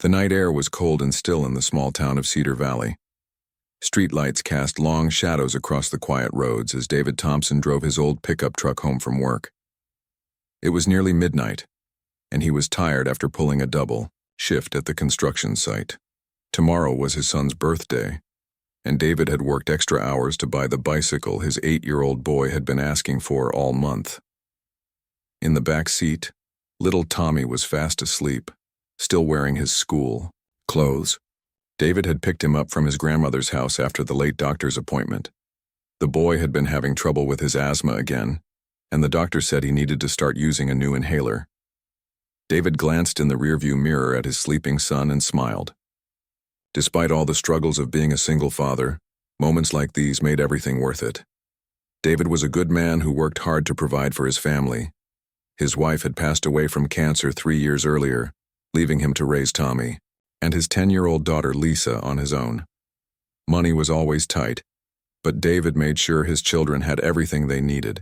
The night air was cold and still in the small town of Cedar Valley. Streetlights cast long shadows across the quiet roads as David Thompson drove his old pickup truck home from work. It was nearly midnight, and he was tired after pulling a double shift at the construction site. Tomorrow was his son's birthday, and David had worked extra hours to buy the bicycle his 8-year-old boy had been asking for all month. In the back seat, little Tommy was fast asleep, still wearing his school clothes. David had picked him up from his grandmother's house after the late doctor's appointment. The boy had been having trouble with his asthma again, and the doctor said he needed to start using a new inhaler. David glanced in the rearview mirror at his sleeping son and smiled. Despite all the struggles of being a single father, moments like these made everything worth it. David was a good man who worked hard to provide for his family. His wife had passed away from cancer 3 years earlier, leaving him to raise Tommy and his 10-year-old daughter Lisa on his own. Money was always tight, but David made sure his children had everything they needed.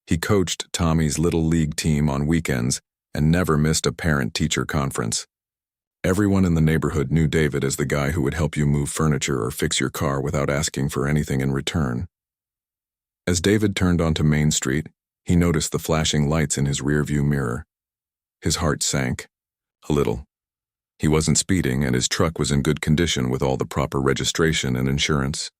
He coached Tommy's little league team on weekends and never missed a parent-teacher conference. Everyone in the neighborhood knew David as the guy who would help you move furniture or fix your car without asking for anything in return. As David turned onto Main Street, he noticed the flashing lights in his rearview mirror. His heart sank a little. He wasn't speeding, and his truck was in good condition with all the proper registration and insurance.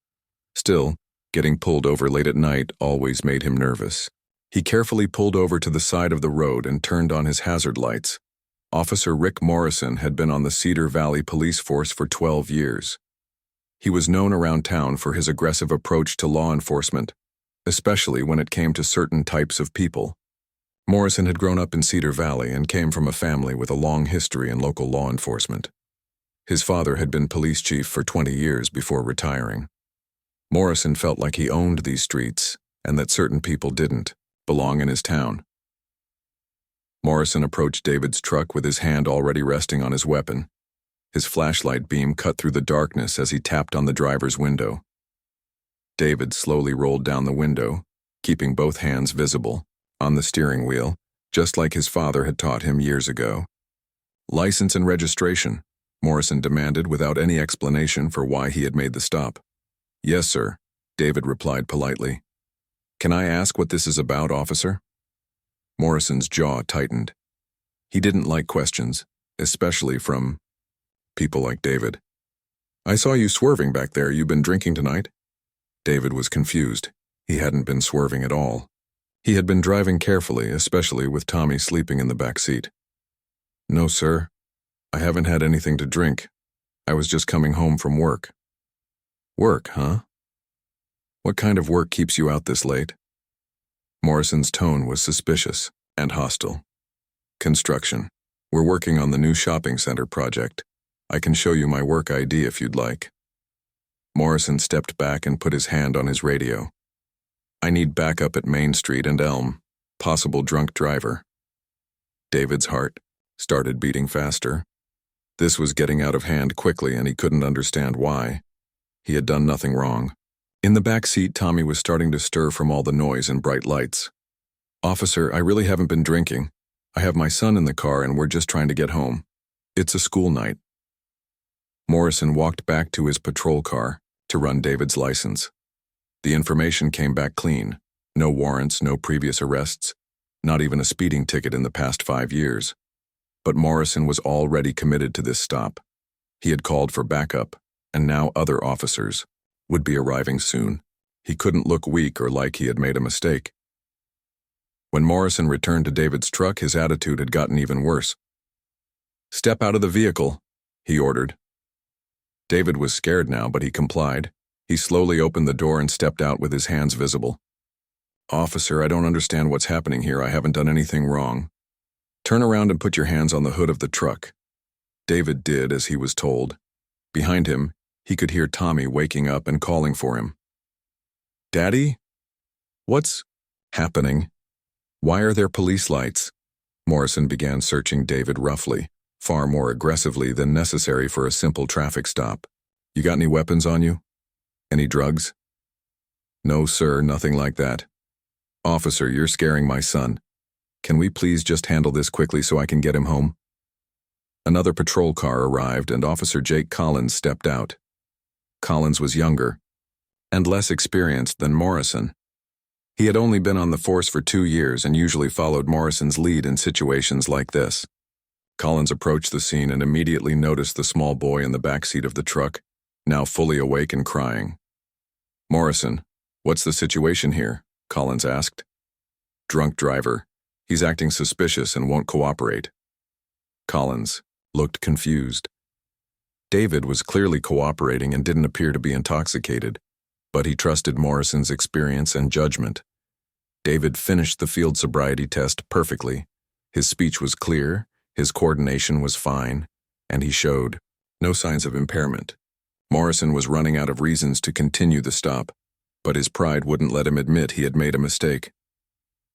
Still, getting pulled over late at night always made him nervous. He carefully pulled over to the side of the road and turned on his hazard lights. Officer Rick Morrison had been on the Cedar Valley Police Force for 12 years. He was known around town for his aggressive approach to law enforcement, especially when it came to certain types of people. Morrison had grown up in Cedar Valley and came from a family with a long history in local law enforcement. His father had been police chief for 20 years before retiring. Morrison felt like he owned these streets and that certain people didn't belong in his town. Morrison approached David's truck with his hand already resting on his weapon. His flashlight beam cut through the darkness as he tapped on the driver's window. David slowly rolled down the window, keeping both hands visible on the steering wheel, just like his father had taught him years ago. "License and registration," Morrison demanded without any explanation for why he had made the stop. "Yes, sir," David replied politely. "Can I ask what this is about, officer?" Morrison's jaw tightened. He didn't like questions, especially from people like David. "I saw you swerving back there. You been drinking tonight?" David was confused. He hadn't been swerving at all. He had been driving carefully, especially with Tommy sleeping in the back seat. "No, sir. I haven't had anything to drink. I was just coming home from work." "Work, huh? What kind of work keeps you out this late?" Morrison's tone was suspicious and hostile. "Construction. We're working on the new shopping center project. I can show you my work ID if you'd like." Morrison stepped back and put his hand on his radio. "I need backup at Main Street and Elm. Possible drunk driver." David's heart started beating faster. This was getting out of hand quickly, and he couldn't understand why. He had done nothing wrong. In the back seat, Tommy was starting to stir from all the noise and bright lights. "Officer, I really haven't been drinking. I have my son in the car and we're just trying to get home. It's a school night." Morrison walked back to his patrol car to run David's license. The information came back clean. No warrants, no previous arrests, not even a speeding ticket in the past 5 years. But Morrison was already committed to this stop. He had called for backup, and now other officers would be arriving soon. He couldn't look weak or like he had made a mistake. When Morrison returned to David's truck, his attitude had gotten even worse. "Step out of the vehicle," he ordered. David was scared now, but he complied. He slowly opened the door and stepped out with his hands visible. "Officer, I don't understand what's happening here. I haven't done anything wrong." "Turn around and put your hands on the hood of the truck." David did as he was told. Behind him, he could hear Tommy waking up and calling for him. "Daddy? What's happening? Why are there police lights?" Morrison began searching David roughly, far more aggressively than necessary for a simple traffic stop. "You got any weapons on you? Any drugs?" "No, sir, nothing like that." "Officer, you're scaring my son. Can we please just handle this quickly so I can get him home?" Another patrol car arrived and Officer Jake Collins stepped out. Collins was younger and less experienced than Morrison. He had only been on the force for 2 years and usually followed Morrison's lead in situations like this. Collins approached the scene and immediately noticed the small boy in the back seat of the truck, now fully awake and crying. "Morrison, what's the situation here?" Collins asked. "Drunk driver. He's acting suspicious and won't cooperate." Collins looked confused. David was clearly cooperating and didn't appear to be intoxicated, but he trusted Morrison's experience and judgment. David finished the field sobriety test perfectly. His speech was clear, his coordination was fine, and he showed no signs of impairment. Morrison was running out of reasons to continue the stop, but his pride wouldn't let him admit he had made a mistake.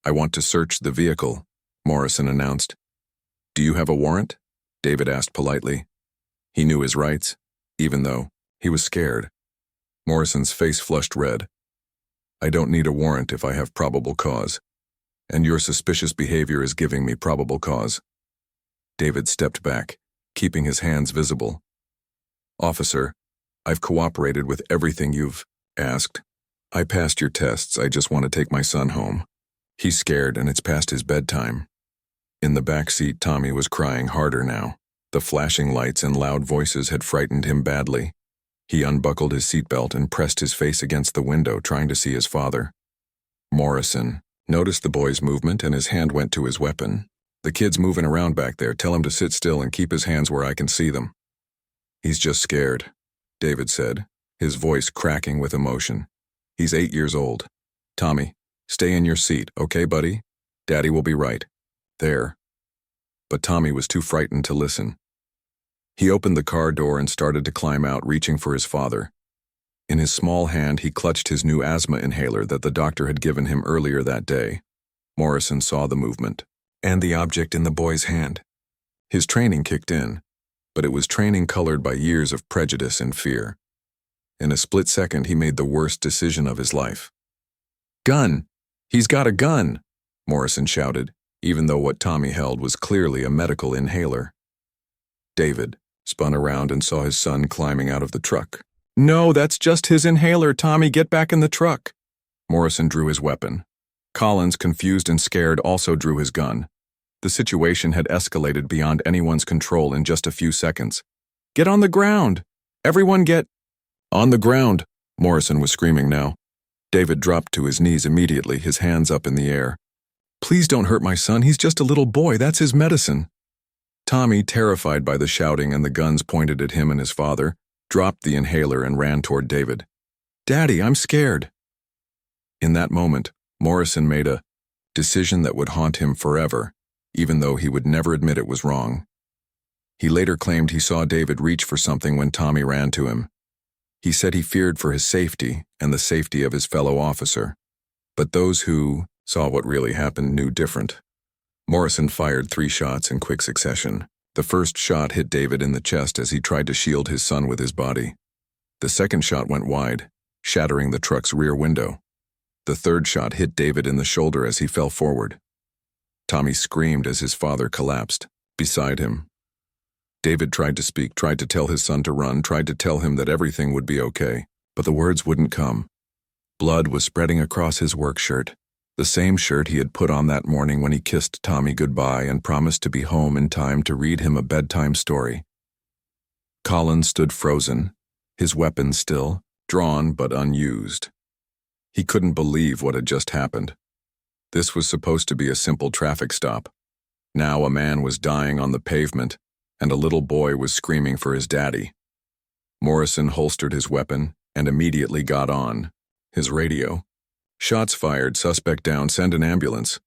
"I want to search the vehicle," Morrison announced. "Do you have a warrant?" David asked politely. He knew his rights, even though he was scared. Morrison's face flushed red. "I don't need a warrant if I have probable cause, and your suspicious behavior is giving me probable cause." David stepped back, keeping his hands visible. "Officer, I've cooperated with everything you've asked. I passed your tests, I just want to take my son home. He's scared and it's past his bedtime." In the back seat, Tommy was crying harder now. The flashing lights and loud voices had frightened him badly. He unbuckled his seatbelt and pressed his face against the window, trying to see his father. Morrison noticed the boy's movement and his hand went to his weapon. "The kid's moving around back there. Tell him to sit still and keep his hands where I can see them." "He's just scared," David said, his voice cracking with emotion. "He's 8 years old. Tommy, stay in your seat, okay, buddy? Daddy will be right there." But Tommy was too frightened to listen. He opened the car door and started to climb out, reaching for his father. In his small hand, he clutched his new asthma inhaler that the doctor had given him earlier that day. Morrison saw the movement and the object in the boy's hand. His training kicked in, but it was training colored by years of prejudice and fear. In a split second, he made the worst decision of his life. "Gun! He's got a gun!" Morrison shouted, even though what Tommy held was clearly a medical inhaler. David spun around and saw his son climbing out of the truck. "No, that's just his inhaler. Tommy, get back in the truck." Morrison drew his weapon. Collins, confused and scared, also drew his gun. The situation had escalated beyond anyone's control in just a few seconds. "Get on the ground! Everyone get on the ground!" Morrison was screaming now. David dropped to his knees immediately, his hands up in the air. "Please don't hurt my son. He's just a little boy. That's his medicine." Tommy, terrified by the shouting and the guns pointed at him and his father, dropped the inhaler and ran toward David. "Daddy, I'm scared." In that moment, Morrison made a decision that would haunt him forever, even though he would never admit it was wrong. He later claimed he saw David reach for something when Tommy ran to him. He said he feared for his safety and the safety of his fellow officer. But those who saw what really happened knew different. Morrison fired 3 shots in quick succession. The first shot hit David in the chest as he tried to shield his son with his body. The second shot went wide, shattering the truck's rear window. The third shot hit David in the shoulder as he fell forward. Tommy screamed as his father collapsed beside him. David tried to speak, tried to tell his son to run, tried to tell him that everything would be okay, but the words wouldn't come. Blood was spreading across his work shirt, the same shirt he had put on that morning when he kissed Tommy goodbye and promised to be home in time to read him a bedtime story. Collins stood frozen, his weapon still, drawn but unused. He couldn't believe what had just happened. This was supposed to be a simple traffic stop. Now a man was dying on the pavement, and a little boy was screaming for his daddy. Morrison holstered his weapon and immediately got on his radio. "Shots fired, suspect down, send an ambulance."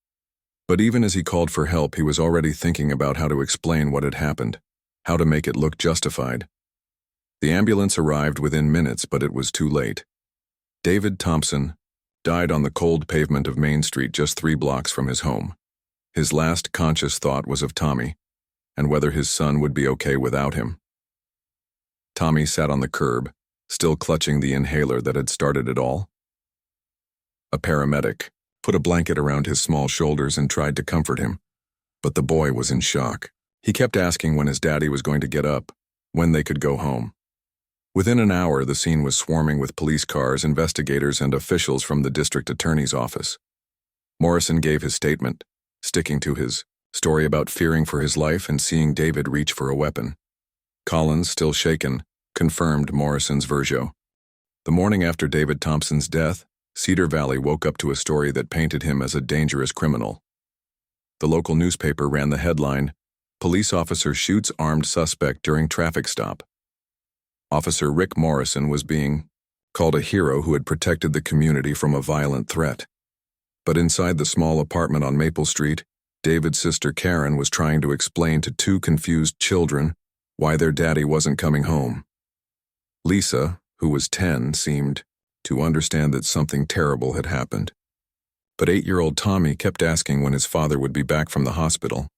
But even as he called for help, he was already thinking about how to explain what had happened, how to make it look justified. The ambulance arrived within minutes, but it was too late. David Thompson died on the cold pavement of Main Street just 3 blocks from his home. His last conscious thought was of Tommy, and whether his son would be okay without him. Tommy sat on the curb, still clutching the inhaler that had started it all. A paramedic put a blanket around his small shoulders and tried to comfort him, but the boy was in shock. He kept asking when his daddy was going to get up, when they could go home. Within an hour, the scene was swarming with police cars, investigators, and officials from the district attorney's office. Morrison gave his statement, sticking to his story about fearing for his life and seeing David reach for a weapon. Collins, still shaken, confirmed Morrison's version. The morning after David Thompson's death, Cedar Valley woke up to a story that painted him as a dangerous criminal. The local newspaper ran the headline, "Police Officer Shoots Armed Suspect During Traffic Stop." Officer Rick Morrison was being called a hero who had protected the community from a violent threat. But inside the small apartment on Maple Street, David's sister Karen was trying to explain to two confused children why their daddy wasn't coming home. Lisa, who was 10, seemed to understand that something terrible had happened. But 8-year-old Tommy kept asking when his father would be back from the hospital.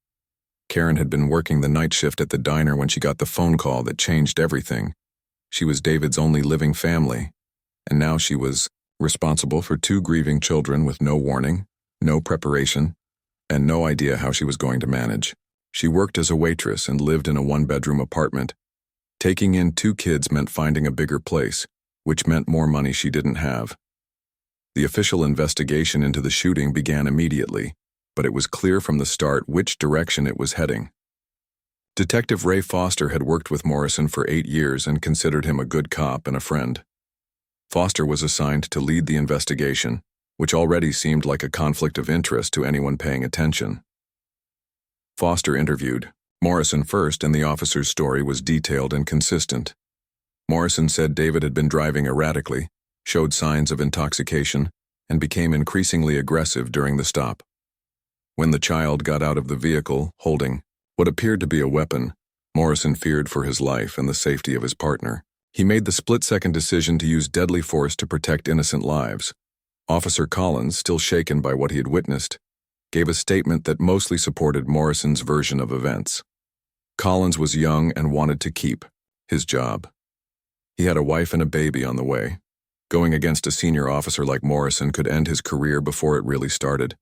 Karen had been working the night shift at the diner when she got the phone call that changed everything. She was David's only living family, and now she was responsible for 2 grieving children with no warning, no preparation, and no idea how she was going to manage. She worked as a waitress and lived in a 1-bedroom apartment. Taking in 2 kids meant finding a bigger place, which meant more money she didn't have. The official investigation into the shooting began immediately, but it was clear from the start which direction it was heading. Detective Ray Foster had worked with Morrison for 8 years and considered him a good cop and a friend. Foster was assigned to lead the investigation, which already seemed like a conflict of interest to anyone paying attention. Foster interviewed Morrison first, and the officer's story was detailed and consistent. Morrison said David had been driving erratically, showed signs of intoxication, and became increasingly aggressive during the stop. When the child got out of the vehicle, holding what appeared to be a weapon, Morrison feared for his life and the safety of his partner. He made the split-second decision to use deadly force to protect innocent lives. Officer Collins, still shaken by what he had witnessed, gave a statement that mostly supported Morrison's version of events. Collins was young and wanted to keep his job. He had a wife and a baby on the way. Going against a senior officer like Morrison could end his career before it really started.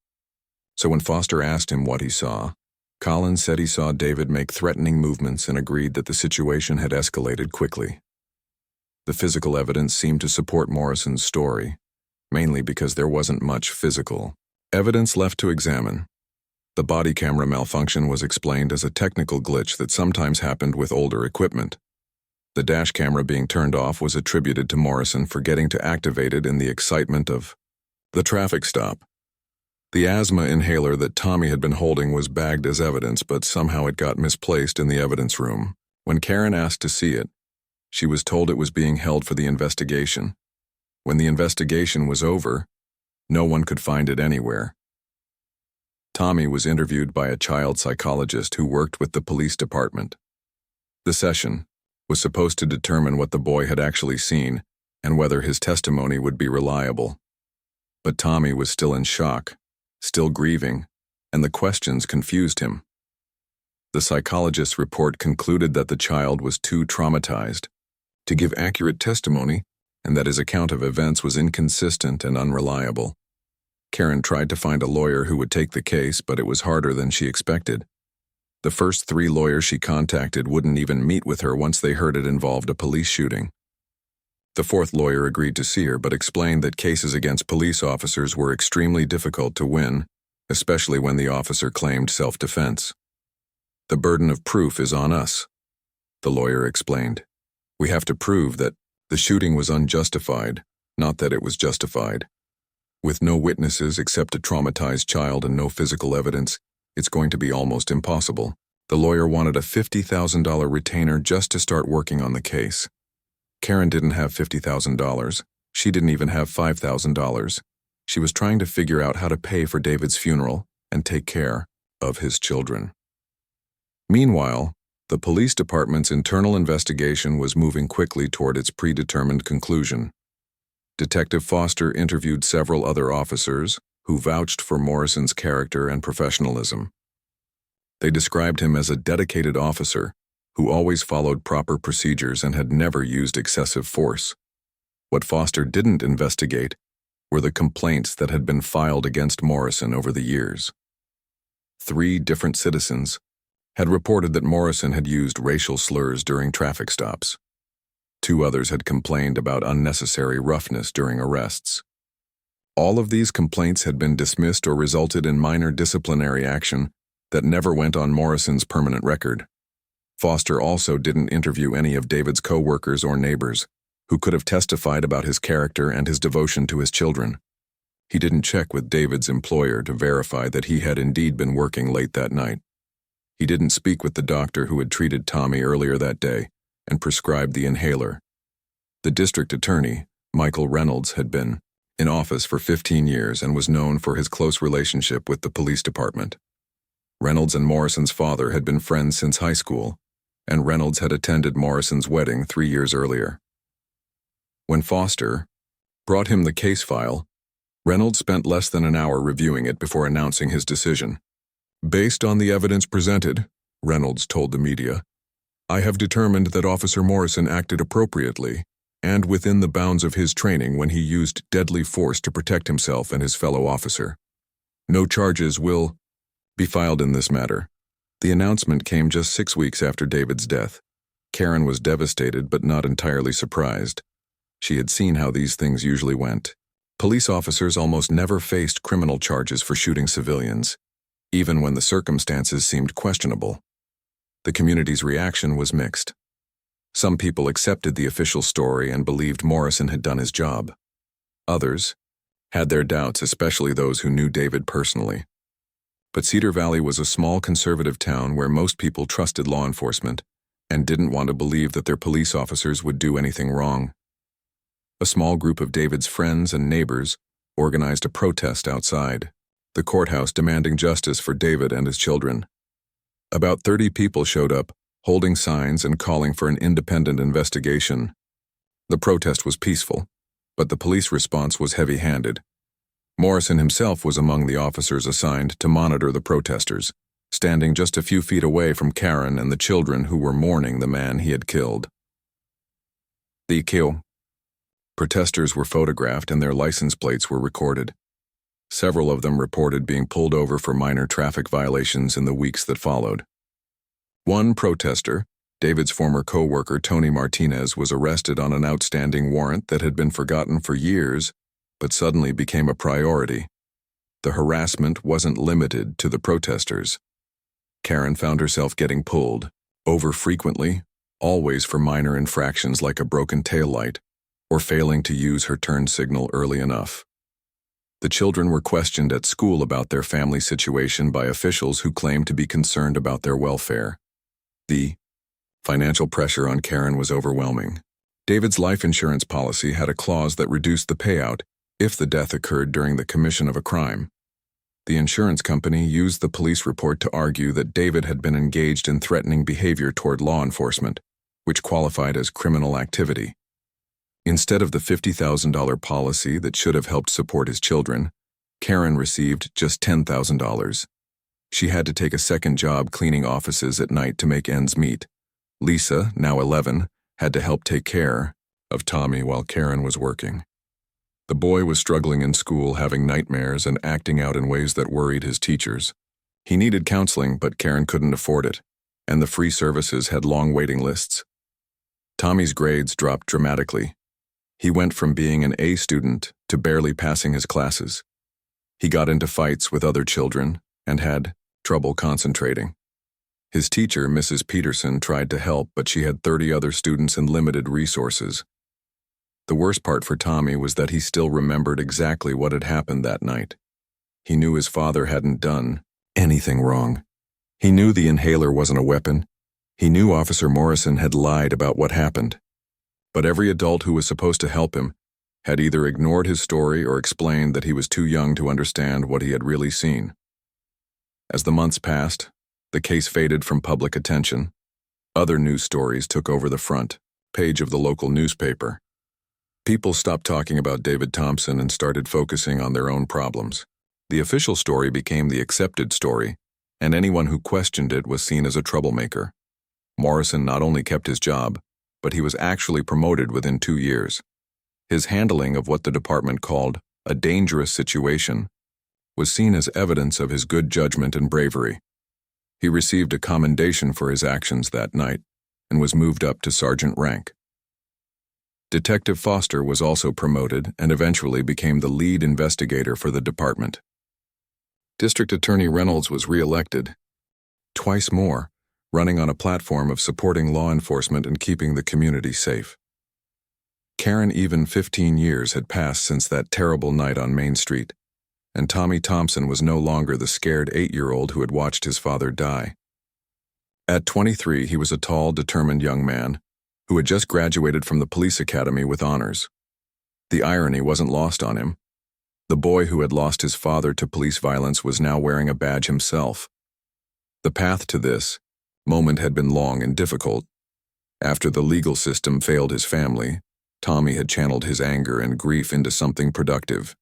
So when Foster asked him what he saw, Collins said he saw David make threatening movements and agreed that the situation had escalated quickly. The physical evidence seemed to support Morrison's story, mainly because there wasn't much physical evidence left to examine. The body camera malfunction was explained as a technical glitch that sometimes happened with older equipment. The dash camera being turned off was attributed to Morrison forgetting to activate it in the excitement of the traffic stop. The asthma inhaler that Tommy had been holding was bagged as evidence, but somehow it got misplaced in the evidence room. When Karen asked to see it, she was told it was being held for the investigation. When the investigation was over, no one could find it anywhere. Tommy was interviewed by a child psychologist who worked with the police department. The session was supposed to determine what the boy had actually seen and whether his testimony would be reliable. But Tommy was still in shock, still grieving, and the questions confused him. The psychologist's report concluded that the child was too traumatized to give accurate testimony and that his account of events was inconsistent and unreliable. Karen tried to find a lawyer who would take the case, but it was harder than she expected. The first 3 lawyers she contacted wouldn't even meet with her once they heard it involved a police shooting. The 4th lawyer agreed to see her, but explained that cases against police officers were extremely difficult to win, especially when the officer claimed self-defense. "The burden of proof is on us," the lawyer explained. "We have to prove that the shooting was unjustified, not that it was justified. With no witnesses except a traumatized child and no physical evidence, it's going to be almost impossible." The lawyer wanted a $50,000 retainer just to start working on the case. Karen didn't have $50,000. She didn't even have $5,000. She was trying to figure out how to pay for David's funeral and take care of his children. Meanwhile, the police department's internal investigation was moving quickly toward its predetermined conclusion. Detective Foster interviewed several other officers who vouched for Morrison's character and professionalism. They described him as a dedicated officer who always followed proper procedures and had never used excessive force. What Foster didn't investigate were the complaints that had been filed against Morrison over the years. 3 different citizens had reported that Morrison had used racial slurs during traffic stops. 2 others had complained about unnecessary roughness during arrests. All of these complaints had been dismissed or resulted in minor disciplinary action that never went on Morrison's permanent record. Foster also didn't interview any of David's co-workers or neighbors, who could have testified about his character and his devotion to his children. He didn't check with David's employer to verify that he had indeed been working late that night. He didn't speak with the doctor who had treated Tommy earlier that day and prescribed the inhaler. The district attorney, Michael Reynolds, had been in office for 15 years and was known for his close relationship with the police department. Reynolds and Morrison's father had been friends since high school, and Reynolds had attended Morrison's wedding 3 years earlier. When Foster brought him the case file, Reynolds spent less than an hour reviewing it before announcing his decision. "Based on the evidence presented," Reynolds told the media, "I have determined that Officer Morrison acted appropriately and within the bounds of his training when he used deadly force to protect himself and his fellow officer. No charges will be filed in this matter." The announcement came just 6 weeks after David's death. Karen was devastated but not entirely surprised. She had seen how these things usually went. Police officers almost never faced criminal charges for shooting civilians, even when the circumstances seemed questionable. The community's reaction was mixed. Some people accepted the official story and believed Morrison had done his job. Others had their doubts, especially those who knew David personally. But Cedar Valley was a small conservative town where most people trusted law enforcement and didn't want to believe that their police officers would do anything wrong. A small group of David's friends and neighbors organized a protest outside the courthouse demanding justice for David and his children. About 30 people showed up, holding signs and calling for an independent investigation. The protest was peaceful, but the police response was heavy-handed. Morrison himself was among the officers assigned to monitor the protesters, standing just a few feet away from Karen and the children who were mourning the man he had killed. The kill. Protesters were photographed and their license plates were recorded. Several of them reported being pulled over for minor traffic violations in the weeks that followed. One protester, David's former co-worker Tony Martinez, was arrested on an outstanding warrant that had been forgotten for years, but suddenly became a priority. The harassment wasn't limited to the protesters. Karen found herself getting pulled over frequently, always for minor infractions like a broken taillight or failing to use her turn signal early enough. The children were questioned at school about their family situation by officials who claimed to be concerned about their welfare. The financial pressure on Karen was overwhelming. David's life insurance policy had a clause that reduced the payout if the death occurred during the commission of a crime. The insurance company used the police report to argue that David had been engaged in threatening behavior toward law enforcement, which qualified as criminal activity. Instead of the $50,000 policy that should have helped support his children, Karen received just $10,000. She had to take a second job cleaning offices at night to make ends meet. Lisa, now 11, had to help take care of Tommy while Karen was working. The boy was struggling in school, having nightmares and acting out in ways that worried his teachers. He needed counseling, but Karen couldn't afford it, and the free services had long waiting lists. Tommy's grades dropped dramatically. He went from being an A student to barely passing his classes. He got into fights with other children and had trouble concentrating. His teacher, Mrs. Peterson, tried to help, but she had 30 other students and limited resources. The worst part for Tommy was that he still remembered exactly what had happened that night. He knew his father hadn't done anything wrong. He knew the inhaler wasn't a weapon. He knew Officer Morrison had lied about what happened. But every adult who was supposed to help him had either ignored his story or explained that he was too young to understand what he had really seen. As the months passed, the case faded from public attention. Other news stories took over the front page of the local newspaper. People stopped talking about David Thompson and started focusing on their own problems. The official story became the accepted story, and anyone who questioned it was seen as a troublemaker. Morrison not only kept his job, but he was actually promoted within 2 years. His handling of what the department called a dangerous situation was seen as evidence of his good judgment and bravery. He received a commendation for his actions that night and was moved up to sergeant rank. Detective Foster was also promoted and eventually became the lead investigator for the department. District Attorney Reynolds was re-elected, twice more, running on a platform of supporting law enforcement and keeping the community safe. Karen, even 15 years had passed since that terrible night on Main Street, and Tommy Thompson was no longer the scared 8-year-old who had watched his father die. At 23, he was a tall, determined young man who had just graduated from the police academy with honors. The irony wasn't lost on him. The boy who had lost his father to police violence was now wearing a badge himself. The path to this moment had been long and difficult. After the legal system failed his family, Tommy had channeled his anger and grief into something productive.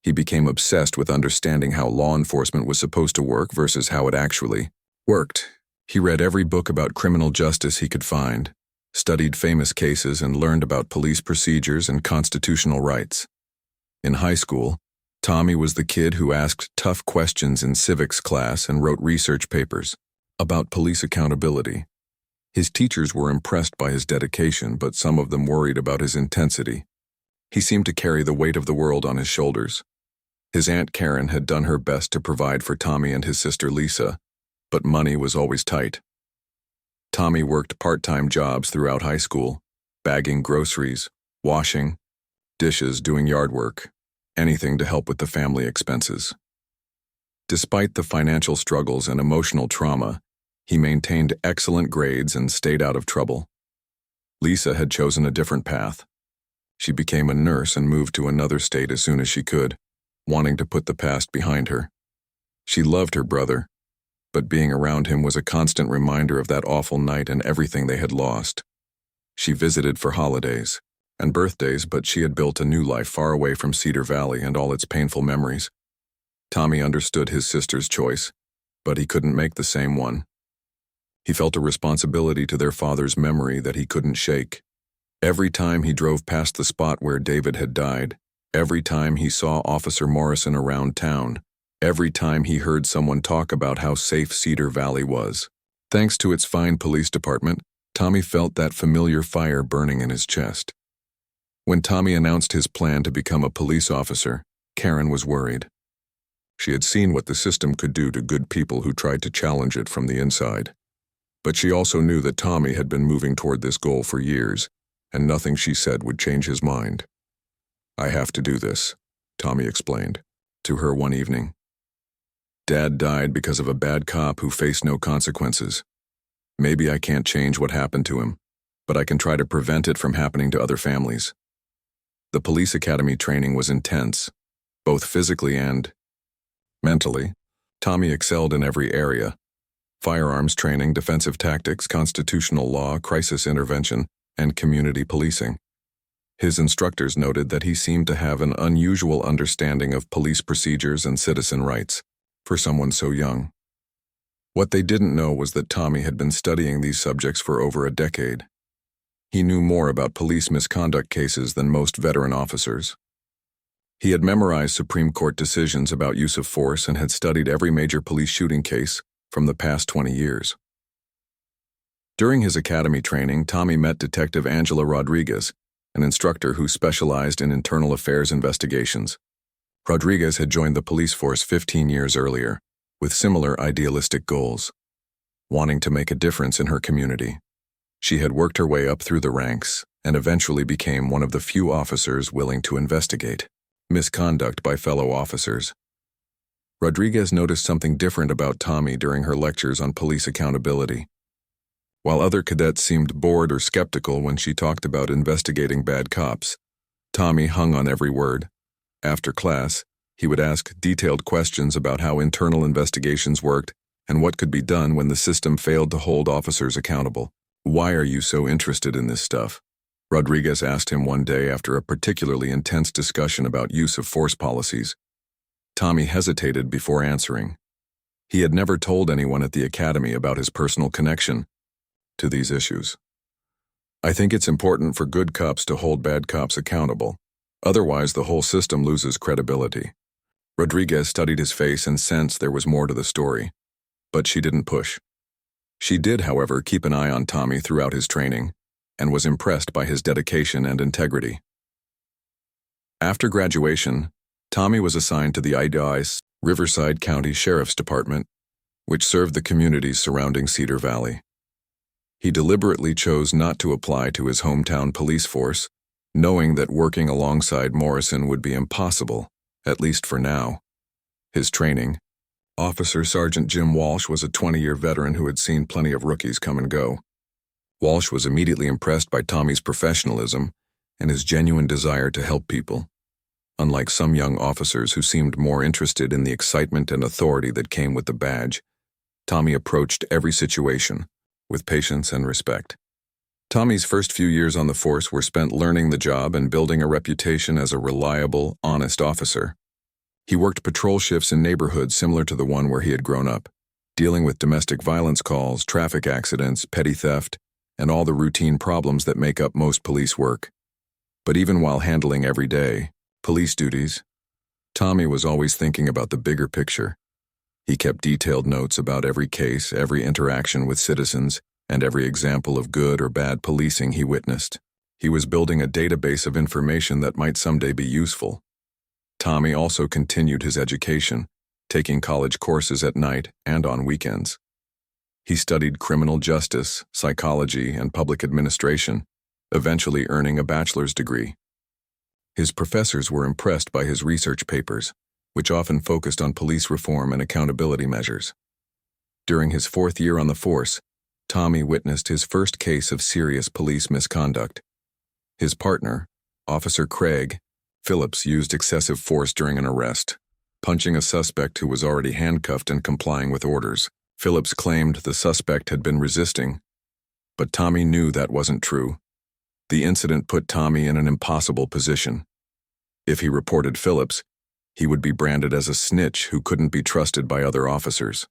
He became obsessed with understanding how law enforcement was supposed to work versus how it actually worked. He read every book about criminal justice he could find, studied famous cases, and learned about police procedures and constitutional rights. In high school, Tommy was the kid who asked tough questions in civics class and wrote research papers about police accountability. His teachers were impressed by his dedication, but some of them worried about his intensity. He seemed to carry the weight of the world on his shoulders. His Aunt Karen had done her best to provide for Tommy and his sister Lisa, but money was always tight. Tommy worked part-time jobs throughout high school, bagging groceries, washing dishes, doing yard work, anything to help with the family expenses. Despite the financial struggles and emotional trauma, he maintained excellent grades and stayed out of trouble. Lisa had chosen a different path. She became a nurse and moved to another state as soon as she could, wanting to put the past behind her. She loved her brother, but being around him was a constant reminder of that awful night and everything they had lost. She visited for holidays and birthdays, but she had built a new life far away from Cedar Valley and all its painful memories. Tommy understood his sister's choice, but he couldn't make the same one. He felt a responsibility to their father's memory that he couldn't shake. Every time he drove past the spot where David had died, every time he saw Officer Morrison around town, every time he heard someone talk about how safe Cedar Valley was. Thanks to its fine police department, Tommy felt that familiar fire burning in his chest. When Tommy announced his plan to become a police officer, Karen was worried. She had seen what the system could do to good people who tried to challenge it from the inside. But she also knew that Tommy had been moving toward this goal for years, and nothing she said would change his mind. "I have to do this," Tommy explained to her one evening. "Dad died because of a bad cop who faced no consequences. Maybe I can't change what happened to him, but I can try to prevent it from happening to other families." The police academy training was intense, both physically and mentally. Tommy excelled in every area: firearms training, defensive tactics, constitutional law, crisis intervention, and community policing. His instructors noted that he seemed to have an unusual understanding of police procedures and citizen rights for someone so young. What they didn't know was that Tommy had been studying these subjects for over a decade. He knew more about police misconduct cases than most veteran officers. He had memorized Supreme Court decisions about use of force and had studied every major police shooting case from the past 20 years. During his academy training, Tommy met Detective Angela Rodriguez, an instructor who specialized in internal affairs investigations. Rodriguez had joined the police force 15 years earlier, with similar idealistic goals, wanting to make a difference in her community. She had worked her way up through the ranks and eventually became one of the few officers willing to investigate misconduct by fellow officers. Rodriguez noticed something different about Tommy during her lectures on police accountability. While other cadets seemed bored or skeptical when she talked about investigating bad cops, Tommy hung on every word. After class, he would ask detailed questions about how internal investigations worked and what could be done when the system failed to hold officers accountable. "Why are you so interested in this stuff?" Rodriguez asked him one day after a particularly intense discussion about use of force policies. Tommy hesitated before answering. He had never told anyone at the academy about his personal connection to these issues. "I think it's important for good cops to hold bad cops accountable. Otherwise, the whole system loses credibility." Rodriguez studied his face and sensed there was more to the story. but she didn't push. She did, however, keep an eye on Tommy throughout his training and was impressed by his dedication and integrity. After graduation, Tommy was assigned to the Idaho Riverside County Sheriff's Department, which served the communities surrounding Cedar Valley. He deliberately chose not to apply to his hometown police force, knowing that working alongside Morrison would be impossible, at least for now. His training, Officer Sergeant Jim Walsh was a 20-year veteran who had seen plenty of rookies come and go. Walsh was immediately impressed by Tommy's professionalism and his genuine desire to help people. Unlike some young officers who seemed more interested in the excitement and authority that came with the badge, Tommy approached every situation with patience and respect. Tommy's first few years on the force were spent learning the job and building a reputation as a reliable, honest officer. He worked patrol shifts in neighborhoods similar to the one where he had grown up, dealing with domestic violence calls, traffic accidents, petty theft, and all the routine problems that make up most police work. But even while handling everyday police duties, Tommy was always thinking about the bigger picture. He kept detailed notes about every case, every interaction with citizens, and every example of good or bad policing he witnessed. He was building a database of information that might someday be useful. Tommy also continued his education, taking college courses at night and on weekends. He studied criminal justice, psychology, and public administration, eventually earning a bachelor's degree. His professors were impressed by his research papers, which often focused on police reform and accountability measures. During his 4th year on the force, Tommy witnessed his first case of serious police misconduct. His partner, Officer Craig Phillips, used excessive force during an arrest, punching a suspect who was already handcuffed and complying with orders. Phillips claimed the suspect had been resisting, but Tommy knew that wasn't true. The incident put Tommy in an impossible position. If he reported Phillips, he would be branded as a snitch who couldn't be trusted by other officers.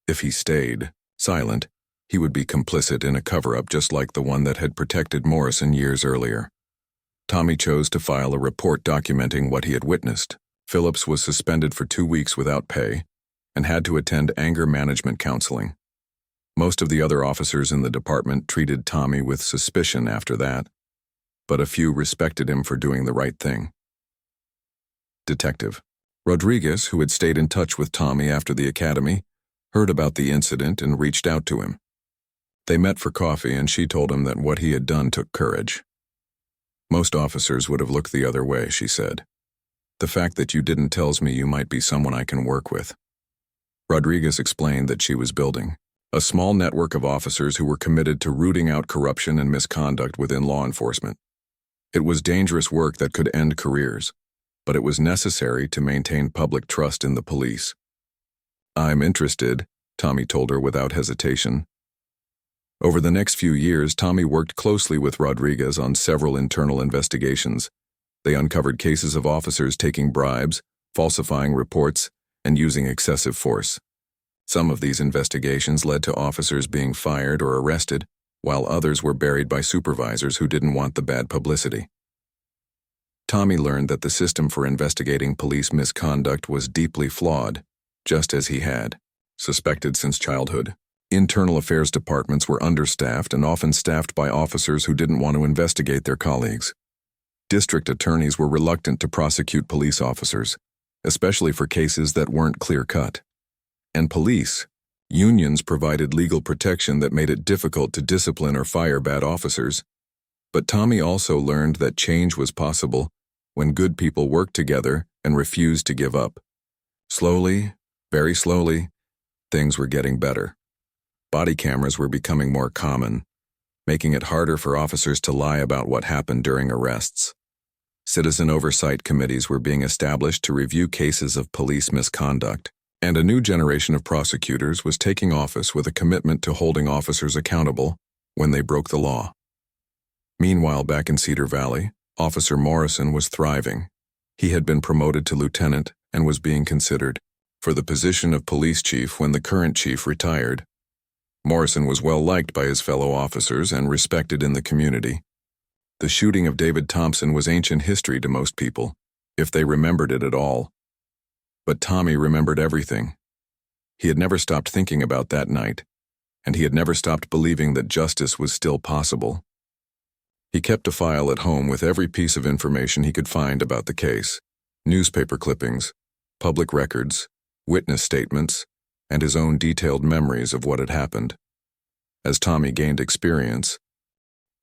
If he stayed silent, he would be complicit in a cover-up just like the one that had protected Morrison years earlier. Tommy chose to file a report documenting what he had witnessed. Phillips was suspended for 2 weeks without pay and had to attend anger management counseling. Most of the other officers in the department treated Tommy with suspicion after that, but a few respected him for doing the right thing. Detective Rodriguez, who had stayed in touch with Tommy after the academy, heard about the incident and reached out to him. They met for coffee and she told him that what he had done took courage. Most officers would have looked the other way, she said. The fact that you didn't tells me you might be someone I can work with. Rodriguez explained that she was building a small network of officers who were committed to rooting out corruption and misconduct within law enforcement. It was dangerous work that could end careers, but it was necessary to maintain public trust in the police. I'm interested, Tommy told her without hesitation. Over the next few years, Tommy worked closely with Rodriguez on several internal investigations. They uncovered cases of officers taking bribes, falsifying reports, and using excessive force. Some of these investigations led to officers being fired or arrested, while others were buried by supervisors who didn't want the bad publicity. Tommy learned that the system for investigating police misconduct was deeply flawed, just as he had suspected since childhood. Internal affairs departments were understaffed and often staffed by officers who didn't want to investigate their colleagues. District attorneys were reluctant to prosecute police officers, especially for cases that weren't clear-cut. And police unions provided legal protection that made it difficult to discipline or fire bad officers. But Tommy also learned that change was possible when good people worked together and refused to give up. Slowly, very slowly, things were getting better. Body cameras were becoming more common, making it harder for officers to lie about what happened during arrests. Citizen oversight committees were being established to review cases of police misconduct, and a new generation of prosecutors was taking office with a commitment to holding officers accountable when they broke the law. Meanwhile, back in Cedar Valley, Officer Morrison was thriving. He had been promoted to lieutenant and was being considered for the position of police chief when the current chief retired. Morrison was well liked by his fellow officers and respected in the community. The shooting of David Thompson was ancient history to most people, if they remembered it at all. But Tommy remembered everything. He had never stopped thinking about that night, and he had never stopped believing that justice was still possible. He kept a file at home with every piece of information he could find about the case: newspaper clippings, public records, witness statements, and his own detailed memories of what had happened. As Tommy gained experience,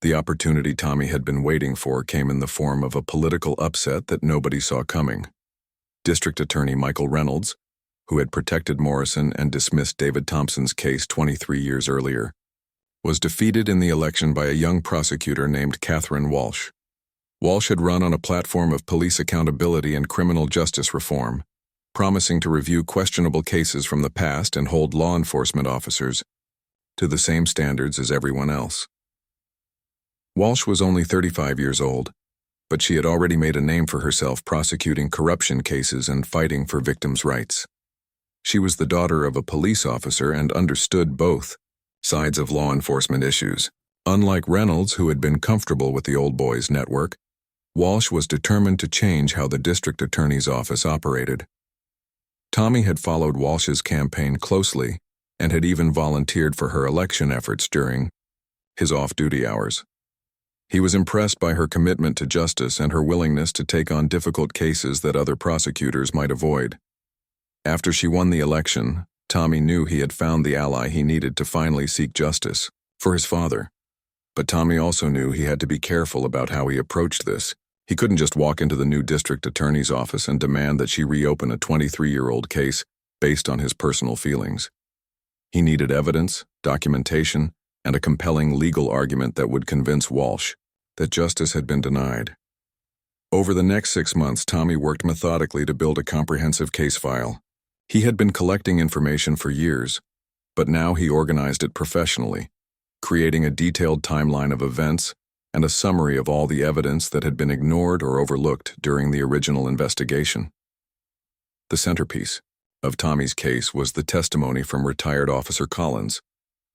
the opportunity Tommy had been waiting for came in the form of a political upset that nobody saw coming. District Attorney Michael Reynolds, who had protected Morrison and dismissed David Thompson's case 23 years earlier, was defeated in the election by a young prosecutor named Catherine Walsh. Walsh had run on a platform of police accountability and criminal justice reform, promising to review questionable cases from the past and hold law enforcement officers to the same standards as everyone else. Walsh was only 35 years old, but she had already made a name for herself prosecuting corruption cases and fighting for victims' rights. She was the daughter of a police officer and understood both sides of law enforcement issues. Unlike Reynolds, who had been comfortable with the old boys network, Walsh was determined to change how the district attorney's office operated. Tommy had followed Walsh's campaign closely and had even volunteered for her election efforts during his off-duty hours. He was impressed by her commitment to justice and her willingness to take on difficult cases that other prosecutors might avoid. After she won the election, Tommy knew he had found the ally he needed to finally seek justice for his father. But Tommy also knew he had to be careful about how he approached this. He couldn't just walk into the new district attorney's office and demand that she reopen a 23-year-old case based on his personal feelings. He needed evidence, documentation, and a compelling legal argument that would convince Walsh that justice had been denied. Over the next 6 months, Tommy worked methodically to build a comprehensive case file. He had been collecting information for years, but now he organized it professionally, creating a detailed timeline of events and a summary of all the evidence that had been ignored or overlooked during the original investigation. The centerpiece of Tommy's case was the testimony from retired Officer Collins,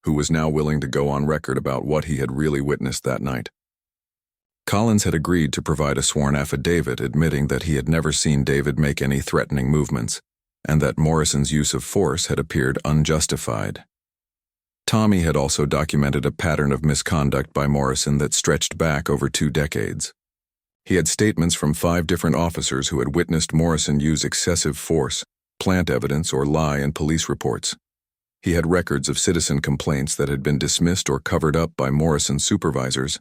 who was now willing to go on record about what he had really witnessed that night. Collins had agreed to provide a sworn affidavit admitting that he had never seen David make any threatening movements, and that Morrison's use of force had appeared unjustified. Tommy had also documented a pattern of misconduct by Morrison that stretched back over 2 decades. He had statements from 5 different officers who had witnessed Morrison use excessive force, plant evidence, or lie in police reports. He had records of citizen complaints that had been dismissed or covered up by Morrison's supervisors,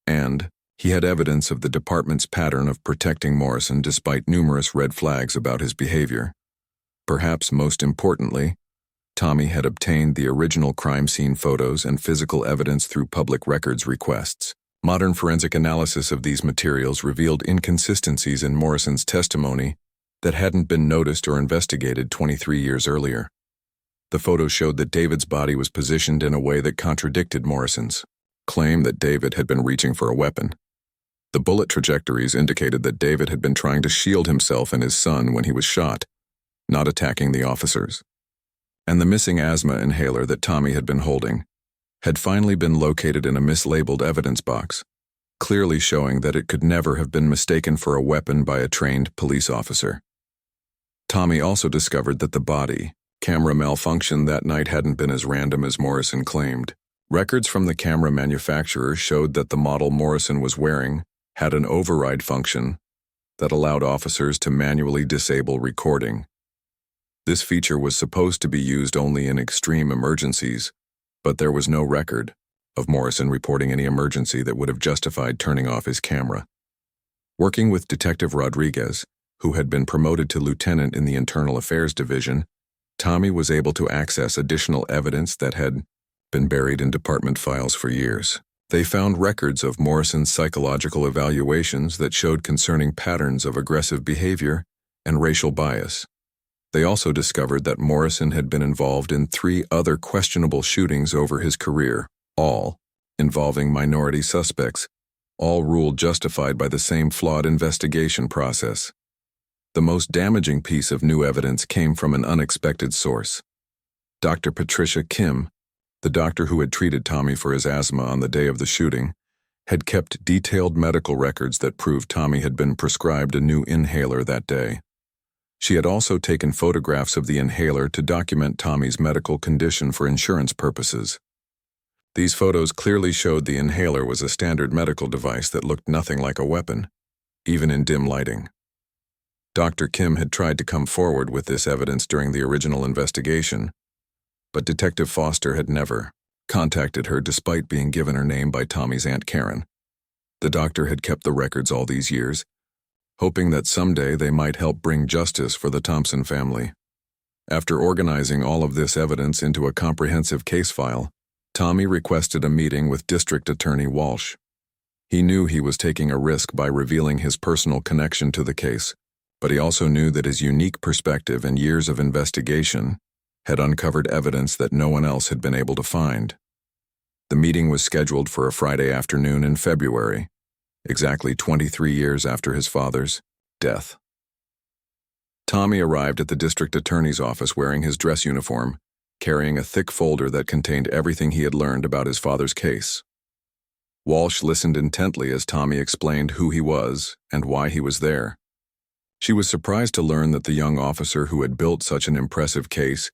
and he had evidence of the department's pattern of protecting Morrison despite numerous red flags about his behavior. Perhaps most importantly, Tommy had obtained the original crime scene photos and physical evidence through public records requests. Modern forensic analysis of these materials revealed inconsistencies in Morrison's testimony that hadn't been noticed or investigated 23 years earlier. The photos showed that David's body was positioned in a way that contradicted Morrison's claim that David had been reaching for a weapon. The bullet trajectories indicated that David had been trying to shield himself and his son when he was shot, not attacking the officers. And the missing asthma inhaler that Tommy had been holding had finally been located in a mislabeled evidence box, clearly showing that it could never have been mistaken for a weapon by a trained police officer. Tommy also discovered that the body camera malfunction that night hadn't been as random as Morrison claimed. Records from the camera manufacturer showed that the model Morrison was wearing had an override function that allowed officers to manually disable recording. This feature was supposed to be used only in extreme emergencies, but there was no record of Morrison reporting any emergency that would have justified turning off his camera. Working with Detective Rodriguez, who had been promoted to lieutenant in the Internal Affairs Division, Tommy was able to access additional evidence that had been buried in department files for years. They found records of Morrison's psychological evaluations that showed concerning patterns of aggressive behavior and racial bias. They also discovered that Morrison had been involved in 3 other questionable shootings over his career, all involving minority suspects, all ruled justified by the same flawed investigation process. The most damaging piece of new evidence came from an unexpected source. Dr. Patricia Kim, the doctor who had treated Tommy for his asthma on the day of the shooting, had kept detailed medical records that proved Tommy had been prescribed a new inhaler that day. She had also taken photographs of the inhaler to document Tommy's medical condition for insurance purposes. These photos clearly showed the inhaler was a standard medical device that looked nothing like a weapon, even in dim lighting. Dr. Kim had tried to come forward with this evidence during the original investigation, but Detective Foster had never contacted her despite being given her name by Tommy's Aunt Karen. The doctor had kept the records all these years, hoping that someday they might help bring justice for the Thompson family. After organizing all of this evidence into a comprehensive case file, Tommy requested a meeting with District Attorney Walsh. He knew he was taking a risk by revealing his personal connection to the case, but he also knew that his unique perspective and years of investigation had uncovered evidence that no one else had been able to find. The meeting was scheduled for a Friday afternoon in February, exactly 23 years after his father's death. Tommy arrived at the district attorney's office wearing his dress uniform, carrying a thick folder that contained everything he had learned about his father's case. Walsh listened intently as Tommy explained who he was and why he was there. She was surprised to learn that the young officer who had built such an impressive case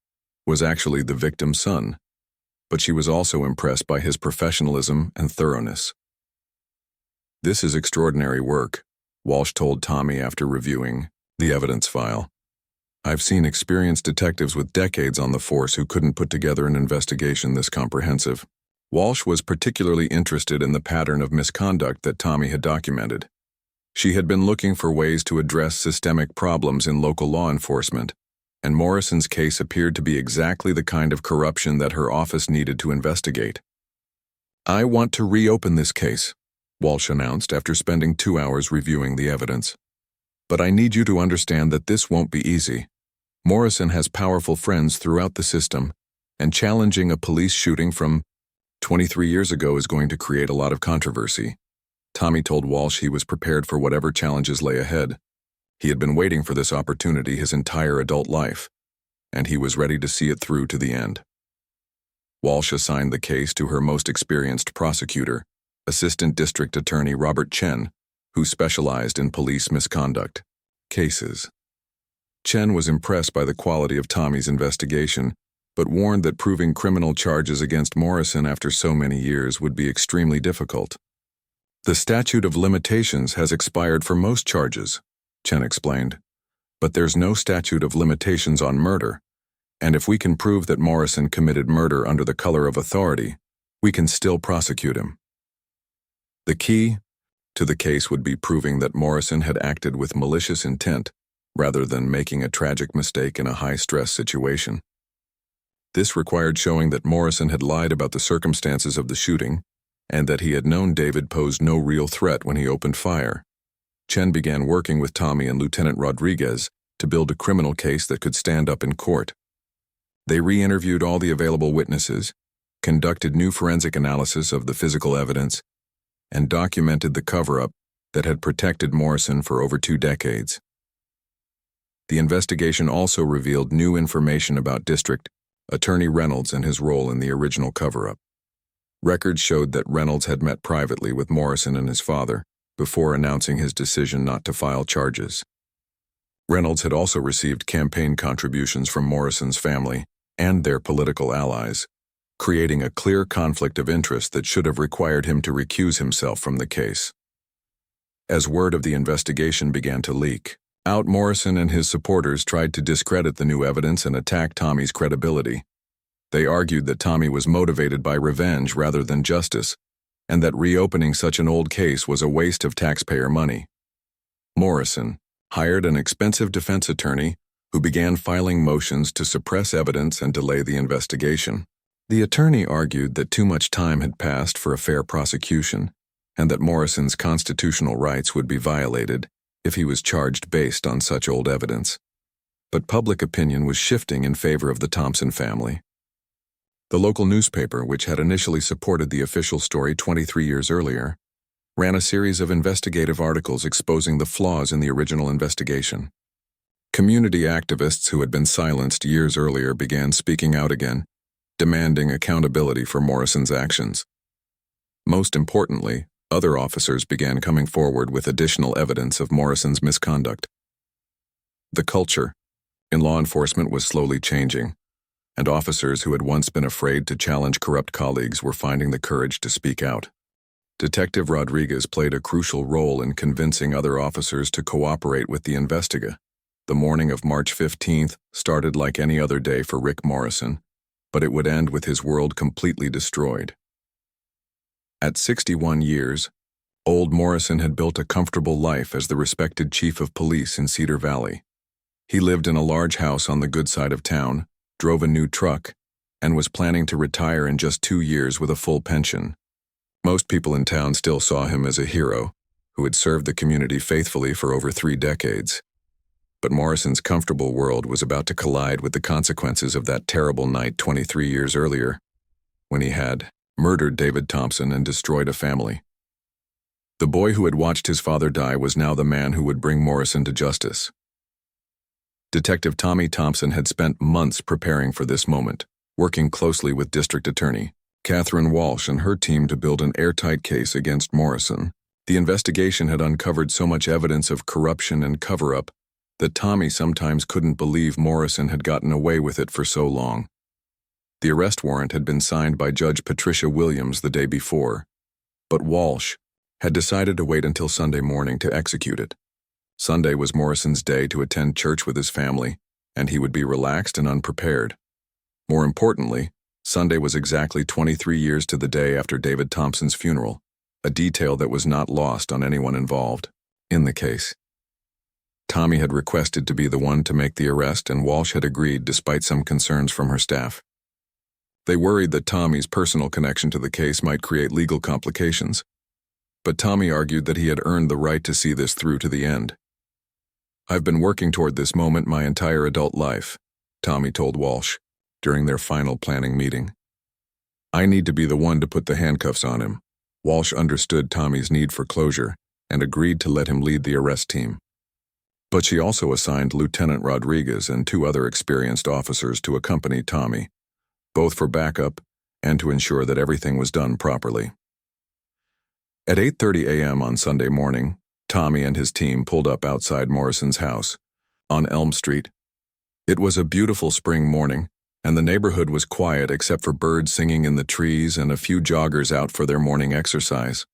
was actually the victim's son, but she was also impressed by his professionalism and thoroughness. "This is extraordinary work," Walsh told Tommy after reviewing the evidence file. "I've seen experienced detectives with decades on the force who couldn't put together an investigation this comprehensive." Walsh was particularly interested in the pattern of misconduct that Tommy had documented. She had been looking for ways to address systemic problems in local law enforcement, and Morrison's case appeared to be exactly the kind of corruption that her office needed to investigate. "I want to reopen this case," Walsh announced after spending 2 hours reviewing the evidence. "But I need you to understand that this won't be easy. Morrison has powerful friends throughout the system, and challenging a police shooting from 23 years ago is going to create a lot of controversy." Tommy told Walsh he was prepared for whatever challenges lay ahead. He had been waiting for this opportunity his entire adult life, and he was ready to see it through to the end. Walsh assigned the case to her most experienced prosecutor, Assistant District Attorney Robert Chen, who specialized in police misconduct cases. Chen was impressed by the quality of Tommy's investigation, but warned that proving criminal charges against Morrison after so many years would be extremely difficult. "The statute of limitations has expired for most charges," Chen explained, "but there's no statute of limitations on murder, and if we can prove that Morrison committed murder under the color of authority, we can still prosecute him." The key to the case would be proving that Morrison had acted with malicious intent rather than making a tragic mistake in a high-stress situation. This required showing that Morrison had lied about the circumstances of the shooting and that he had known David posed no real threat when he opened fire. Chen began working with Tommy and Lieutenant Rodriguez to build a criminal case that could stand up in court. They re-interviewed all the available witnesses, conducted new forensic analysis of the physical evidence, and documented the cover-up that had protected Morrison for over 2 decades. The investigation also revealed new information about District Attorney Reynolds and his role in the original cover-up. Records showed that Reynolds had met privately with Morrison and his father before announcing his decision not to file charges. Reynolds had also received campaign contributions from Morrison's family and their political allies, creating a clear conflict of interest that should have required him to recuse himself from the case. As word of the investigation began to leak out, Morrison and his supporters tried to discredit the new evidence and attack Tommy's credibility. They argued that Tommy was motivated by revenge rather than justice, and that reopening such an old case was a waste of taxpayer money. Morrison hired an expensive defense attorney who began filing motions to suppress evidence and delay the investigation. The attorney argued that too much time had passed for a fair prosecution, and that Morrison's constitutional rights would be violated if he was charged based on such old evidence. But public opinion was shifting in favor of the Thompson family. The local newspaper, which had initially supported the official story 23 years earlier, ran a series of investigative articles exposing the flaws in the original investigation. Community activists who had been silenced years earlier began speaking out again, demanding accountability for Morrison's actions. Most importantly, other officers began coming forward with additional evidence of Morrison's misconduct. The culture in law enforcement was slowly changing, and officers who had once been afraid to challenge corrupt colleagues were finding the courage to speak out. Detective Rodriguez played a crucial role in convincing other officers to cooperate with the investiga. The morning of March 15th started like any other day for Rick Morrison, but it would end with his world completely destroyed. At 61 years, old Morrison had built a comfortable life as the respected chief of police in Cedar Valley. He lived in a large house on the good side of town, drove a new truck, and was planning to retire in just 2 years with a full pension. Most people in town still saw him as a hero who had served the community faithfully for over 3 decades. But Morrison's comfortable world was about to collide with the consequences of that terrible night 23 years earlier, when he had murdered David Thompson and destroyed a family. The boy who had watched his father die was now the man who would bring Morrison to justice. Detective Tommy Thompson had spent months preparing for this moment, working closely with District Attorney Catherine Walsh and her team to build an airtight case against Morrison. The investigation had uncovered so much evidence of corruption and cover-up that Tommy sometimes couldn't believe Morrison had gotten away with it for so long. The arrest warrant had been signed by Judge Patricia Williams the day before, but Walsh had decided to wait until Sunday morning to execute it. Sunday was Morrison's day to attend church with his family, and he would be relaxed and unprepared. More importantly, Sunday was exactly 23 years to the day after David Thompson's funeral, a detail that was not lost on anyone involved in the case. Tommy had requested to be the one to make the arrest, and Walsh had agreed despite some concerns from her staff. They worried that Tommy's personal connection to the case might create legal complications, but Tommy argued that he had earned the right to see this through to the end. "I've been working toward this moment my entire adult life," Tommy told Walsh during their final planning meeting. "I need to be the one to put the handcuffs on him." Walsh understood Tommy's need for closure and agreed to let him lead the arrest team. But she also assigned Lieutenant Rodriguez and 2 other experienced officers to accompany Tommy, both for backup and to ensure that everything was done properly. At 8:30 a.m. on Sunday morning, Tommy and his team pulled up outside Morrison's house on Elm Street. It was a beautiful spring morning, and the neighborhood was quiet except for birds singing in the trees and a few joggers out for their morning exercise.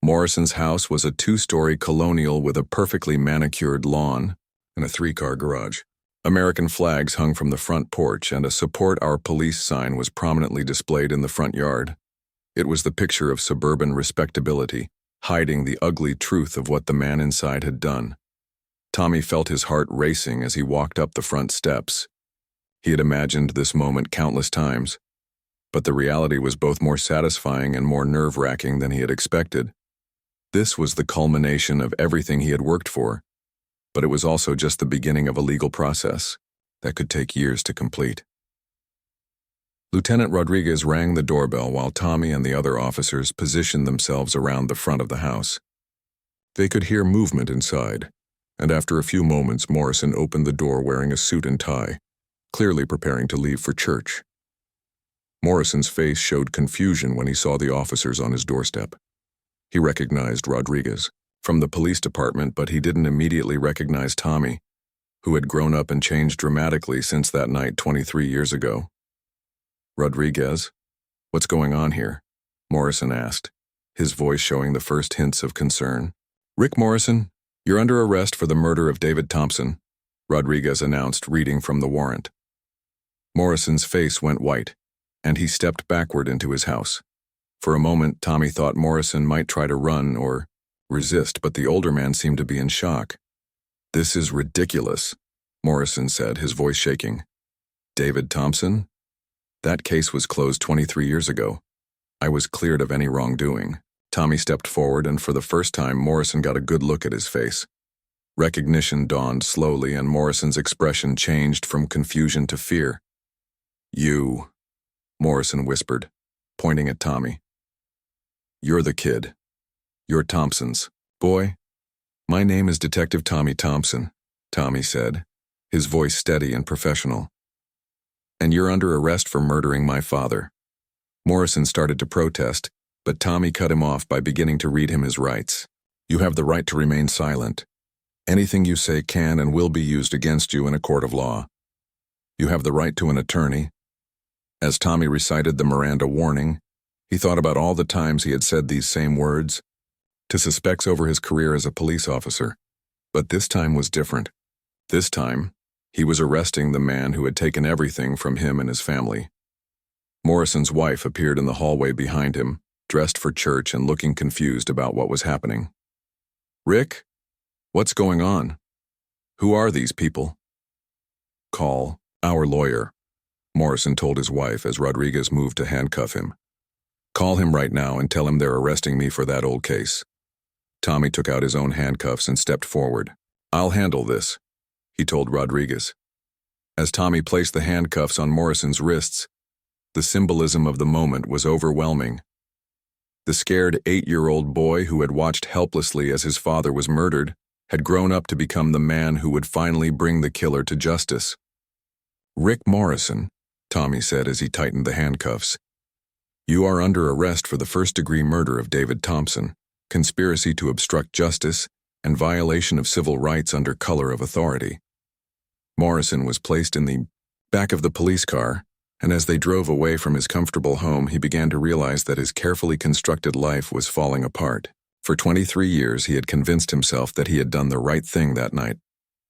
Morrison's house was a 2-story colonial with a perfectly manicured lawn and a 3-car garage. American flags hung from the front porch, and a "Support Our Police" sign was prominently displayed in the front yard. It was the picture of suburban respectability, hiding the ugly truth of what the man inside had done. Tommy felt his heart racing as he walked up the front steps. He had imagined this moment countless times, but the reality was both more satisfying and more nerve-wracking than he had expected. This was the culmination of everything he had worked for, but it was also just the beginning of a legal process that could take years to complete. Lieutenant Rodriguez rang the doorbell while Tommy and the other officers positioned themselves around the front of the house. They could hear movement inside, and after a few moments Morrison opened the door wearing a suit and tie, clearly preparing to leave for church. Morrison's face showed confusion when he saw the officers on his doorstep. He recognized Rodriguez from the police department, but he didn't immediately recognize Tommy, who had grown up and changed dramatically since that night 23 years ago. "Rodriguez, what's going on here?" Morrison asked, his voice showing the first hints of concern. "Rick Morrison, you're under arrest for the murder of David Thompson," Rodriguez announced, reading from the warrant. Morrison's face went white, and he stepped backward into his house. For a moment, Tommy thought Morrison might try to run or resist, but the older man seemed to be in shock. "This is ridiculous," Morrison said, his voice shaking. "David Thompson? That case was closed 23 years ago. I was cleared of any wrongdoing." Tommy stepped forward, and for the first time, Morrison got a good look at his face. Recognition dawned slowly, and Morrison's expression changed from confusion to fear. "You," Morrison whispered, pointing at Tommy. "You're the kid. You're Thompson's boy." "My name is Detective Tommy Thompson," Tommy said, his voice steady and professional. "And you're under arrest for murdering my father." Morrison started to protest, but Tommy cut him off by beginning to read him his rights. "You have the right to remain silent. Anything you say can and will be used against you in a court of law. You have the right to an attorney. As Tommy recited the Miranda warning, he thought about all the times he had said these same words to suspects over his career as a police officer. But this time was different. This time, he was arresting the man who had taken everything from him and his family. Morrison's wife appeared in the hallway behind him, dressed for church and looking confused about what was happening. "Rick? What's going on? Who are these people?" "Call our lawyer," Morrison told his wife as Rodriguez moved to handcuff him. "Call him right now and tell him they're arresting me for that old case." Tommy took out his own handcuffs and stepped forward. "I'll handle this," he told Rodriguez. As Tommy placed the handcuffs on Morrison's wrists, the symbolism of the moment was overwhelming. The scared 8-year-old boy who had watched helplessly as his father was murdered had grown up to become the man who would finally bring the killer to justice. "Rick Morrison," Tommy said as he tightened the handcuffs, "you are under arrest for the first-degree murder of David Thompson, conspiracy to obstruct justice, and violation of civil rights under color of authority." Morrison was placed in the back of the police car, and as they drove away from his comfortable home, he began to realize that his carefully constructed life was falling apart. For 23 years, he had convinced himself that he had done the right thing that night,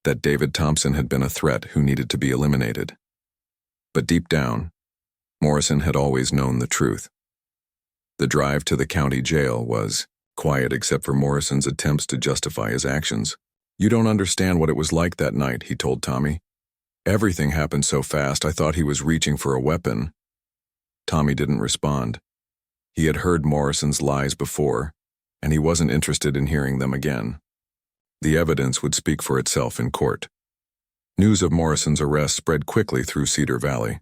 that David Thompson had been a threat who needed to be eliminated. But deep down, Morrison had always known the truth. The drive to the county jail was quiet except for Morrison's attempts to justify his actions. "You don't understand what it was like that night," he told Tommy. "Everything happened so fast I thought he was reaching for a weapon." Tommy didn't respond. He had heard Morrison's lies before, and he wasn't interested in hearing them again. The evidence would speak for itself in court. News of Morrison's arrest spread quickly through Cedar Valley.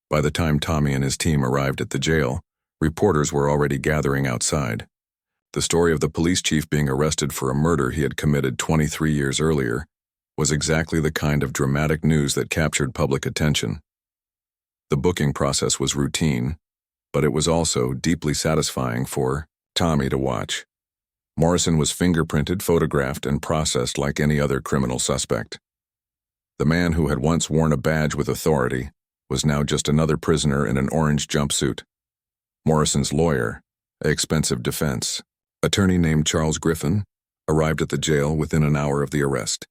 By the time Tommy and his team arrived at the jail, reporters were already gathering outside. The story of the police chief being arrested for a murder he had committed 23 years earlier was exactly the kind of dramatic news that captured public attention. The booking process was routine, but it was also deeply satisfying for Tommy to watch. Morrison was fingerprinted, photographed, and processed like any other criminal suspect. The man who had once worn a badge with authority was now just another prisoner in an orange jumpsuit. Morrison's lawyer, an expensive defense attorney named Charles Griffin, arrived at the jail within an hour of the arrest.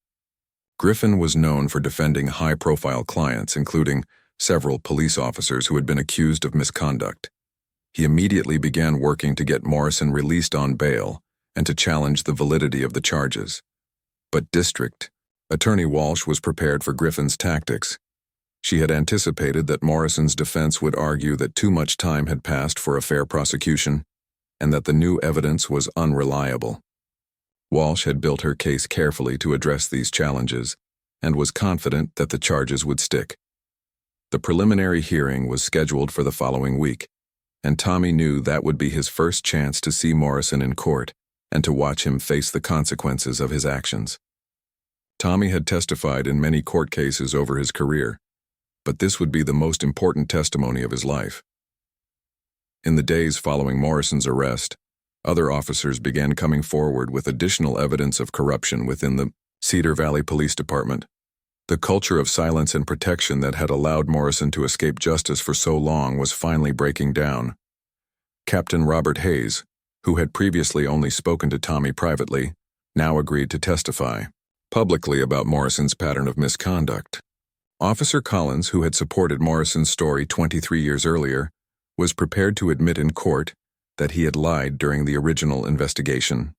Griffin was known for defending high-profile clients, including several police officers who had been accused of misconduct. He immediately began working to get Morrison released on bail and to challenge the validity of the charges. But District Attorney Walsh was prepared for Griffin's tactics. She had anticipated that Morrison's defense would argue that too much time had passed for a fair prosecution and that the new evidence was unreliable. Walsh had built her case carefully to address these challenges and was confident that the charges would stick. The preliminary hearing was scheduled for the following week, and Tommy knew that would be his first chance to see Morrison in court and to watch him face the consequences of his actions. Tommy had testified in many court cases over his career, but this would be the most important testimony of his life. In the days following Morrison's arrest, other officers began coming forward with additional evidence of corruption within the Cedar Valley Police Department. The culture of silence and protection that had allowed Morrison to escape justice for so long was finally breaking down. Captain Robert Hayes, who had previously only spoken to Tommy privately, now agreed to testify publicly about Morrison's pattern of misconduct. Officer Collins, who had supported Morrison's story 23 years earlier, was prepared to admit in court that he had lied during the original investigation.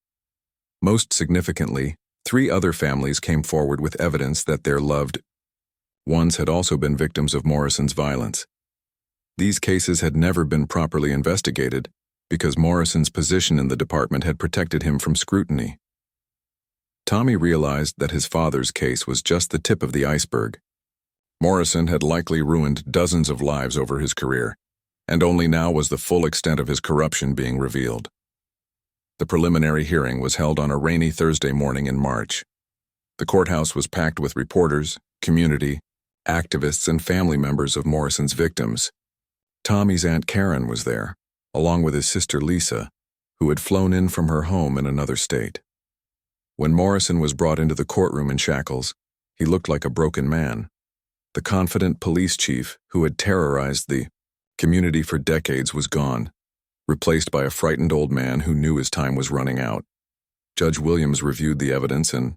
Most significantly, 3 other families came forward with evidence that their loved ones had also been victims of Morrison's violence. These cases had never been properly investigated because Morrison's position in the department had protected him from scrutiny. Tommy realized that his father's case was just the tip of the iceberg. Morrison had likely ruined dozens of lives over his career, and only now was the full extent of his corruption being revealed. The preliminary hearing was held on a rainy Thursday morning in March. The courthouse was packed with reporters, community, activists, and family members of Morrison's victims. Tommy's Aunt Karen was there, along with his sister Lisa, who had flown in from her home in another state. When Morrison was brought into the courtroom in shackles, he looked like a broken man. The confident police chief who had terrorized the community for decades was gone, replaced by a frightened old man who knew his time was running out. Judge Williams reviewed the evidence and